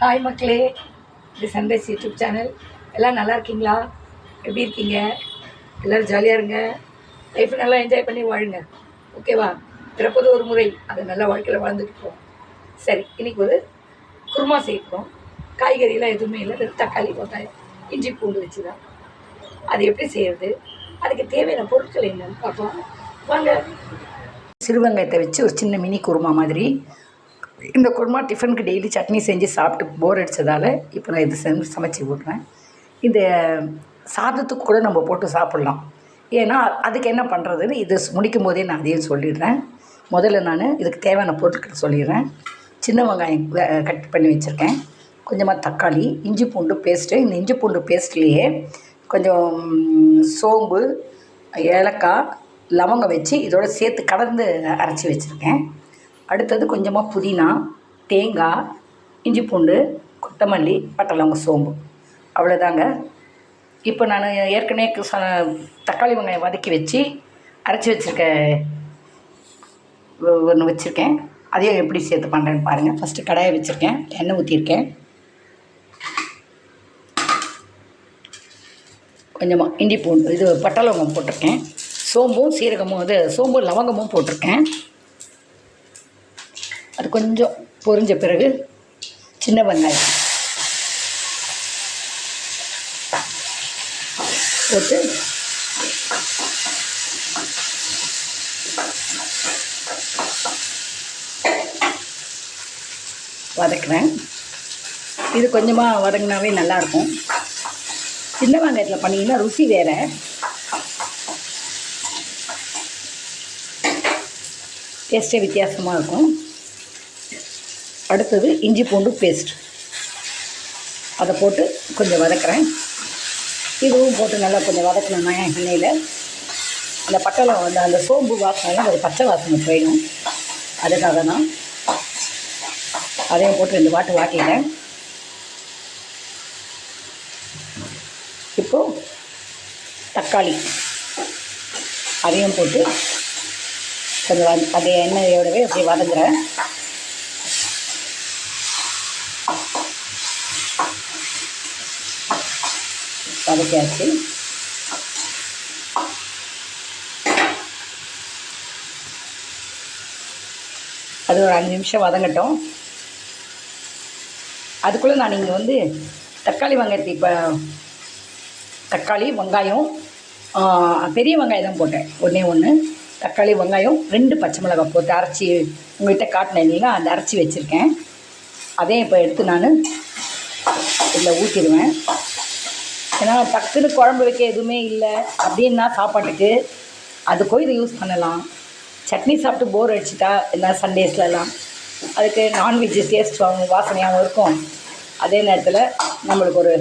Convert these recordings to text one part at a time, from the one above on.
Hi மக்களே, இது sunrise YouTube channel. எல்லாம் நல்லா இருக்கீங்களா? எப்படி இருக்கீங்க? எல்லோரும் ஜாலியாக இருங்க. லைஃப் நல்லா என்ஜாய் பண்ணி வாழுங்க. ஓகேவா? பிறப்பது ஒரு முறை, அதை நல்லா வாழ்க்கையில் வாழ்ந்துட்டு போவோம். சரி, இன்றைக்கி ஒரு குருமா செய்யணும். காய்கறியெலாம் எதுவுமே இல்லை, வெறும் தக்காளி, வெங்காயம், இஞ்சி பூண்டு வச்சு தான். அது எப்படி செய்கிறது, அதுக்கு தேவையான பொருட்கள் என்னன்னு பார்க்கலாம் வாங்க. சிறு வெங்காயத்தை வச்சு ஒரு சின்ன மினி குருமா மாதிரி. இந்த குருமா டிஃபனுக்கு டெய்லி சட்னி செஞ்சு சாப்பிட்டு போர் அடித்ததால் இப்போ நான் இது சமைச்சி விட்றேன். இந்த சாதத்துக்கு கூட நம்ம போட்டு சாப்பிட்லாம். ஏன்னா அதுக்கு என்ன பண்ணுறதுன்னு இது முடிக்கும் போதே நான் அதையும் சொல்லிடுறேன். முதல்ல நான் இதுக்கு தேவையான பொருட்கள் சொல்லிடுறேன். சின்ன வெங்காயம் கட் பண்ணி வச்சுருக்கேன், கொஞ்சமாக தக்காளி, இஞ்சி பூண்டு பேஸ்ட்டு. இந்த இஞ்சி பூண்டு பேஸ்ட்லேயே கொஞ்சம் சோம்பு, ஏலக்காய், லவங்கம் வச்சு இதோட சேர்த்து கலந்து அரைச்சி வச்சுருக்கேன். அடுத்தது கொஞ்சமாக புதினா, தேங்காய், இஞ்சி பூண்டு, கொத்தமல்லி, பட்டை, லவங்கம், சோம்பு. அவ்வளோதாங்க. இப்போ நான் ஏற்கனவே தக்காளி வெங்காயம் வதக்கி வச்சு அரைச்சி வச்சுருக்க ஒன்று வச்சுருக்கேன். அதையும் எப்படி சேர்த்து பண்ணுறேன்னு பாருங்கள். ஃபஸ்ட்டு கடாயை வச்சுருக்கேன், எண்ணெய் ஊற்றிருக்கேன். கொஞ்சமாக இஞ்சி பூண்டு இது பட்டை லவங்கம் போட்டிருக்கேன். சோம்பும் சீரகமும் சோம்பும் லவங்கமும் போட்டிருக்கேன். அது கொஞ்சம் பொரிஞ்ச பிறகு சின்ன வெங்காயம் போட்டு வதக்குறேன். இது கொஞ்சமாக வதங்கினாவே நல்லாயிருக்கும். சின்ன வெங்காயத்தில் பண்ணிங்கன்னா ருசி வேறு, டேஸ்ட்டே வித்தியாசமாக இருக்கும். அடுத்தது இஞ்சி பூண்டு பேஸ்ட், அதை போட்டு கொஞ்சம் வதக்குறேன். இதுவும் போட்டு நல்லா கொஞ்சம் வதக்கணும்னா எண்ணெயில் அந்த பட்டலம் அந்த சோம்பு வாசனைலாம் ஒரு பச்சை வாசனை போயிடும். அதுக்காக தான் அதையும் போட்டு 2 வாட்டு வாட்டிட்டேன். இப்போது தக்காளி அதையும் போட்டு கொஞ்சம் அதே எண்ணெயோடவே அப்படியே வதங்குறேன். வதக்கியாச்சு. அது ஒரு 5 நிமிஷம் வதங்கட்டும். அதுக்குள்ளே நான் இங்கே தக்காளி வெங்காயத்தை இப்போ தக்காளி வெங்காயம் பெரிய வெங்காயம் தான் போட்டேன், ஒன்று. தக்காளி வெங்காயம் 2 பச்சை மிளகாய் போட்டு அரைச்சி உங்கள்கிட்ட காட்டினேன் இல்லைங்களா, அந்த அரைச்சி வச்சுருக்கேன். அதையும் இப்போ எடுத்து நான் இதில் ஊற்றிடுவேன். ஏன்னா டக்குன்னு குழம்பு வைக்க எதுவுமே இல்லை அப்படின்னா சாப்பாட்டுக்கு அதுக்கும் இதை யூஸ் பண்ணலாம். சட்னி சாப்பிட்டு போர் அடிச்சிட்டா என்ன சண்டேஸ்லலாம் அதுக்கு நான்வெஜ் டேஸ்ட் வாசனையாகவும் இருக்கும். அதே நேரத்தில் நம்மளுக்கு ஒரு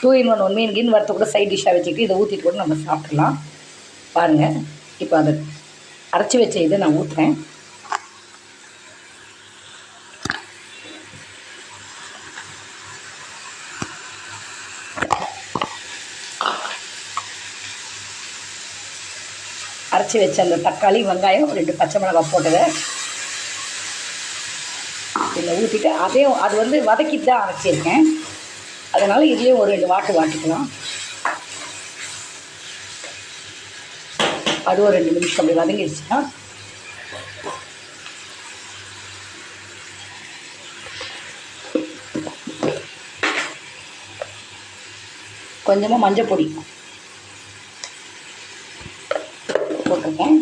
2 in 1 மீன் கீன் வறுத்து கூட சைட் டிஷ்ஷாக வச்சுக்கிட்டு இதை ஊற்றிட்டு கூட நம்ம சாப்பிட்லாம். பாருங்கள், இப்போ அதை அரைச்சி வச்ச இதை நான் ஊற்றுறேன். அரைச்சி வச்ச அந்த தக்காளி வெங்காயம் 2 பச்சை மிளகாய் போட்டதை இதில் ஊற்றிட்டு அதையும் அது வதக்கிட்டு தான் அரைச்சிருக்கேன். அதனால் இதுலேயும் ஒரு 2 வாட்டு வாட்டிக்கலாம். அது ஒரு 2 நிமிஷம் அப்படி வதங்கிடுச்சுன்னா கொஞ்சமாக மஞ்சள் பொடி போட்டிருக்கேன்.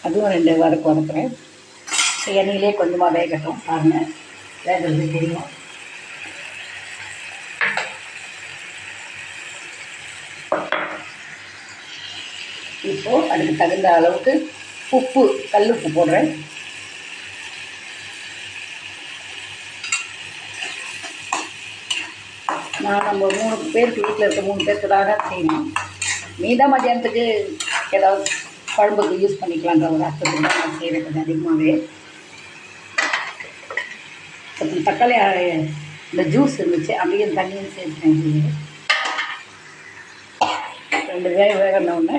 அதுவும் 2 வதக்குறேன். எண்ணெயிலே கொஞ்சமாக வேகட்டும். பாருங்கள், வேகிறது தெரியும். இப்போது அதுக்கு தகுந்த அளவுக்கு உப்பு, கல் உப்பு போடுறேன். நான் நம்ம 3 பேருக்கு வீட்டில் இருக்க 3 பேருக்கு தான் செய்யணும். மீதான் மத்தியானத்துக்கு ஏதாவது குழம்புக்கு யூஸ் பண்ணிக்கலான்ற ஒரு அர்த்தத்துக்கு தான் நான் செய்கிறேன். கொஞ்சம் அதிகமாகவே தக்காளி இந்த ஜூஸ் இருந்துச்சு, அப்படியே தண்ணியும் சேர்த்துட்டேன். 2 வேகன உடனே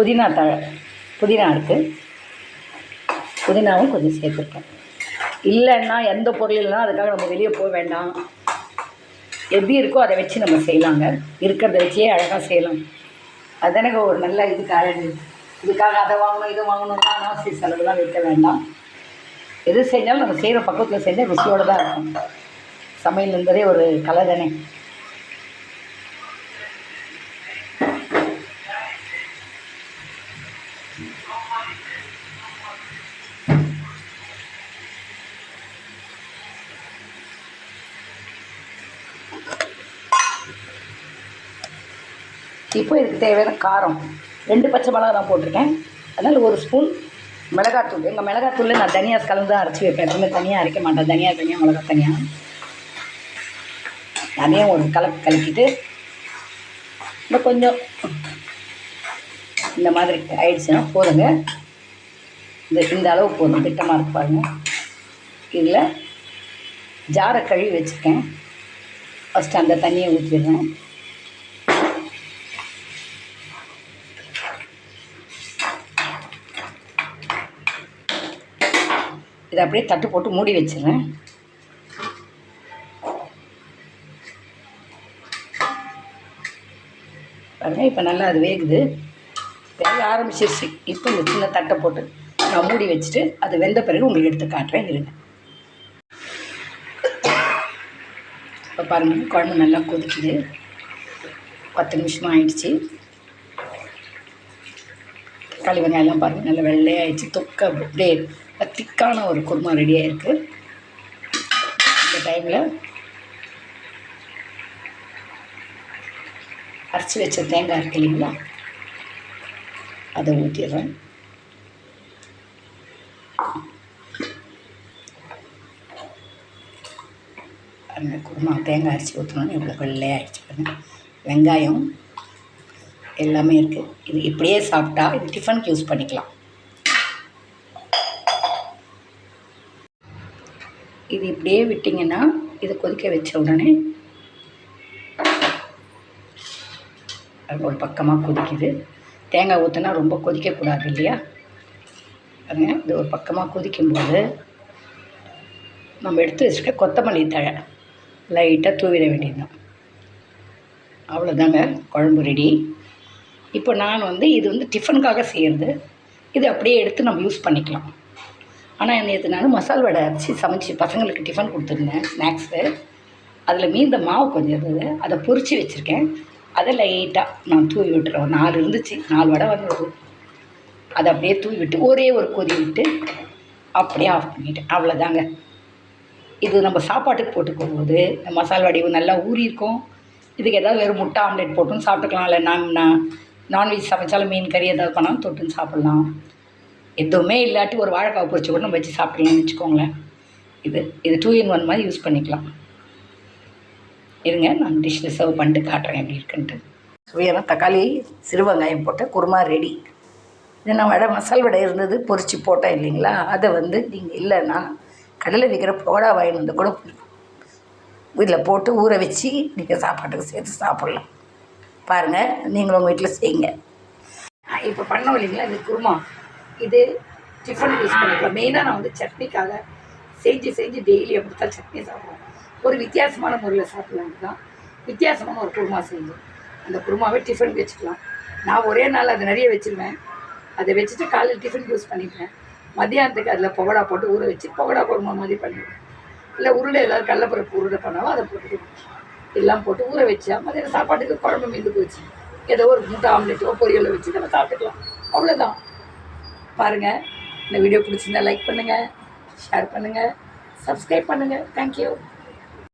புதினா இருக்குது, புதினாவும் கொஞ்சம் சேர்த்துருக்கேன். இல்லைன்னா எந்த பொருள் இல்லைன்னா அதுக்காக நம்ம வெளியே போக வேண்டாம். எப்படி இருக்கோ அதை வச்சு நம்ம செய்யலாங்க. இருக்கிறத வச்சே அழகாக செய்யலாம். அதனங்க ஒரு நல்ல இதுக்காக அதை வாங்கணும் இதை வாங்கணும்னா அனாவசிய செலவுலாம் வைக்க வேண்டாம். எது செஞ்சாலும் நம்ம செய்கிற பக்கத்தில் செஞ்சால் ருசியோடு தான் இருக்கும். சமையல் என்பதே ஒரு கலை தானே. இப்போ இதுக்கு தேவையான காரம் 2 பச்சை மிளகா தான் போட்டிருக்கேன். அதனால் 1 ஸ்பூன் மிளகாத்தூள். எங்கள் மிளகாத்தூளில் நான் தனியாக கலந்து தான் அரைச்சி வைப்பேன். எப்பவுமே தனியாக அரைக்க மாட்டேன். தனியாக மிளகா தனியாக அதையும் ஒரு கலக்கிட்டு இன்னும் கொஞ்சம் இந்த மாதிரி ஆயிடுச்சுன்னா போதுங்க. இந்த அளவு போதும். திட்டமாக இருக்கு பாருங்க. இதில் ஜாரை கழுவி வச்சுருக்கேன். ஃபஸ்ட்டு அந்த தண்ணியை ஊற்றிடுறேன். இதை அப்படியே தட்டு போட்டு மூடி வச்சிடுறேன். பாருங்கள், இப்போ நல்லா அது வேகுது, வேக ஆரம்பிச்சிருச்சு. இப்போ இந்த சின்ன தட்டை போட்டு நான் மூடி வச்சுட்டு அது வெந்த பிறகு உங்களுக்கு எடுத்து காட்டுறேன். இருங்க. இப்போ பாருங்கள், குழம்பு நல்லா கொதிக்குது. 10 நிமிஷமாக ஆயிடுச்சு. தக்காளி வெங்காயம்லாம் பாருங்கள் நல்லா வெள்ளையாகிடுச்சு. தொக்கை அப்படியே திக்கான ஒரு குருமா ரெடியாக இருக்குது. இந்த டைமில் அரைச்சி வச்ச தேங்காய் இருக்கு இல்லைங்களா, அதை ஊற்றிடுறேன். அந்த குருமா தேங்காய் அரைச்சி ஊற்றணுன்னு இவ்வளோ வெள்ளையாகிடுச்சு பாருங்கள். வெங்காயம் எல்லாமே இருக்குது. இது இப்படியே சாப்பிட்டா இது டிஃபனுக்கு யூஸ் பண்ணிக்கலாம். இது இப்படியே விட்டிங்கன்னா இதை கொதிக்க வச்ச உடனே ஒரு பக்கமாக கொதிக்குது. தேங்காய் ஊற்றினா ரொம்ப கொதிக்கக்கூடாது இல்லையா. பாருங்க, இது ஒரு பக்கமாக கொதிக்கும்போது நம்ம எடுத்து வச்சுக்க கொத்தமல்லி தழை லைட்டாக தூவிட வேண்டியதுதான். அவ்வளோதாங்க, குழம்பு ரெடி. இப்போ நான் இது டிஃபனுக்காக செய்கிறது. இது அப்படியே எடுத்து நம்ம யூஸ் பண்ணிக்கலாம். ஆனால் நேற்று நான் மசால் வடை அரைச்சி சமைச்சி பசங்களுக்கு டிஃபன் கொடுத்துருந்தேன், ஸ்நாக்ஸு. அதில் மீந்த மாவு கொஞ்சம் இருந்தது, அதை பொரித்து வச்சுருக்கேன். அதை லைட்டாக நான் தூவி விட்டுறேன். 4 இருந்துச்சு, 4 வடை வந்தது. அதை அப்படியே தூவி விட்டு ஒரே ஒரு கொதி விட்டு அப்படியே ஆஃப் பண்ணிவிட்டேன். அவ்வளோதாங்க. இது நம்ம சாப்பாட்டுக்கு போட்டுக்கும்போது இந்த மசால் வடையும் நல்லா ஊறியிருக்கும். இதுக்கு ஏதாவது வெறும் முட்டை ஆம்லேட் போட்டும் சாப்பிட்டுக்கலாம். இல்லை நான்வெஜ் சமைச்சாலும் மீன் கறி ஏதாவது பண்ணாலும் தொட்டுன்னு சாப்பிட்லாம். எதுவுமே இல்லாட்டி ஒரு வாழைக்காய் பொரிச்சு கூட நம்ம வச்சு சாப்பிட்லாம்னு வச்சுக்கோங்களேன். இது 2 in 1 மாதிரி யூஸ் பண்ணிக்கலாம். இருங்க, நான் டிஷ்ஷில் சர்வ் பண்ணிட்டு காட்டுறேன் எப்படி இருக்குன்ட்டு. சுவையான தக்காளி சிறு வெங்காயம் போட்ட குருமா ரெடி. இது நான் மசால் வடை இருந்தது பொரிச்சு போட்டேன் இல்லைங்களா, அதை நீங்கள் இல்லைன்னா கடலை விற்கிற போடா வாங்கிட்டு கூட இதில் போட்டு ஊற வச்சு நீங்கள் சாப்பாட்டுக்கு சேர்த்து சாப்பிட்லாம். பாருங்கள், நீங்களும் உங்கள் வீட்டில் செய்யுங்க. இப்போ பண்ணோம் இல்லைங்களா இந்த குருமா, இது டிஃபன் யூஸ் பண்ணிக்கலாம். மெயினாக நான் சட்னிக்காக செஞ்சு டெய்லி அப்படி தான் சட்னி சாப்பிடுவோம். ஒரு வித்தியாசமான முறையில் சாப்பிட்லான்னு தான் வித்தியாசமான ஒரு குருமா செஞ்சு அந்த குருமாவே டிஃபனுக்கு வச்சுக்கலாம். நான் ஒரே நாள் அதை நிறைய வச்சுருவேன். அதை வச்சுட்டு காலையில் டிஃபனுக்கு யூஸ் பண்ணிப்பேன். மத்தியானத்துக்கு அதில் பகோடா போட்டு ஊற வச்சு பகோடா குருமா மாதிரி பண்ணிடுவேன். இல்லை உருளை ஏதாவது கடலைப்பருப்பு உருளை பண்ணாலும் அதை போட்டு எல்லாம் போட்டு ஊற வச்சா மதியானம் சாப்பாட்டுக்கு குழம்பு மீந்துக்கு வச்சு ஏதோ ஒரு முட்டை ஆம்லேட்டோ பொரியலை வச்சு நம்ம சாப்பிட்டுக்கலாம். அவ்வளோதான். பாருங்கள், இந்த வீடியோ பிடிச்சிருந்தா லைக் பண்ணுங்கள், ஷேர் பண்ணுங்கள், சப்ஸ்கிரைப் பண்ணுங்கள். தேங்க்யூ.